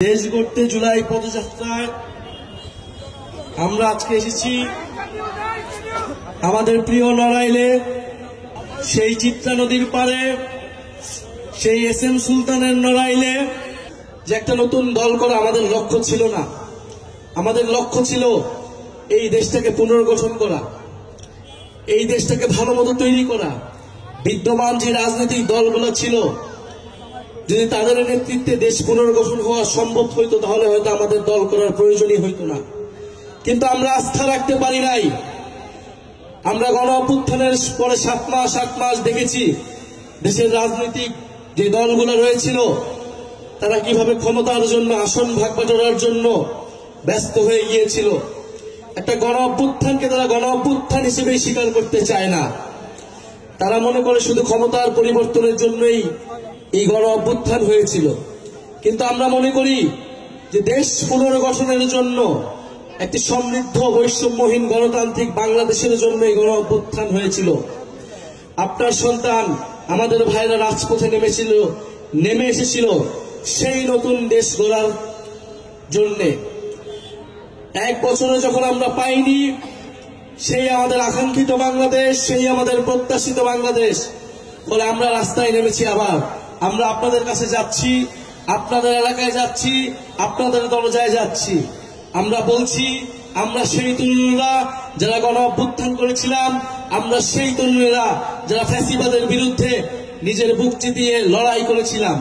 দেশ গড়তে জুলাই পদযাত্রায় আমরা আজকে এসেছি আমাদের প্রিয় নড়াইলে, সেই চিত্রা নদীর পারে, সেই এস.এম. সুলতানের নড়াইলে। যে একটা নতুন দল করা আমাদের লক্ষ্য ছিল না, আমাদের লক্ষ্য ছিল এই দেশটাকে পুনর্গঠন করা, এই দেশটাকে ভালো মতো তৈরি করা। বিদ্যমান যে রাজনৈতিক দলগুলো ছিল, যদি তাদের নেতৃত্বে দেশ পুনর্গঠন হওয়া সম্ভব হইতো তাহলে হয়তো আমাদের দল করার প্রয়োজনই হইতো না। কিন্তু আমরা আস্থা রাখতে পারি নাই। আমরা গণ অভ্যুত্থানের পরে 7 মাস দেখেছি দেশের রাজনৈতিক যে দলগুলো রয়েছিল তারা কিভাবে ক্ষমতার জন্য, আসন ভাগ বাটোয়ারার জন্য ব্যস্ত হয়ে গিয়েছিল। একটা গণ অভ্যুত্থানকে তারা গণ অভ্যুত্থান হিসেবেই স্বীকার করতে চায় না। তারা মনে করে শুধু ক্ষমতার পরিবর্তনের জন্যই এই গণ অভ্যুত্থান হয়েছিল। কিন্তু আমরা মনে করি যে দেশ পুনর্গঠনের জন্য, একটি সমৃদ্ধ বৈষম্যহীন গণতান্ত্রিক বাংলাদেশের জন্য এই গণ অভ্যুত্থান হয়েছিল। আপনার সন্তান, আমাদের ভাইরা রাজপথে নেমে এসেছিল সেই নতুন দেশ গড়ার জন্যে। 1 বছরে যখন আমরা পাইনি সেই আমাদের আকাঙ্ক্ষিত বাংলাদেশ, সেই আমাদের প্রত্যাশিত বাংলাদেশ, ফলে আমরা রাস্তায় নেমেছি। আবার আমরা আপনাদের কাছে যাচ্ছি, আপনাদের এলাকায় যাচ্ছি, আপনাদের দরজায় যাচ্ছি। আমরা বলছি, আমরা সেই তরুণরা যারা গণ অভ্যুত্থান করেছিলাম, আমরা সেই তরুণেরা যারা ফ্যাসিবাদের বিরুদ্ধে নিজের বুক চিতিয়ে লড়াই করেছিলাম,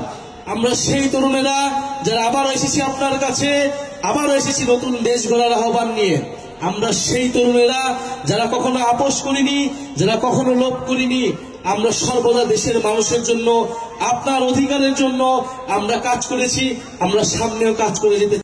আমরা সেই তরুণেরা যারা আবারও এসেছি আপনার কাছে, আবারও এসেছি নতুন দেশ গড়ার আহ্বান নিয়ে। আমরা সেই তরুণেরা যারা কখনো আপোষ করিনি, যারা কখনো লোভ করিনি। আমরা সর্বদা দেশের মানুষের জন্য, আপনার অধিকারের জন্য আমরা কাজ করেছি, আমরা সামনেও কাজ করে যেতে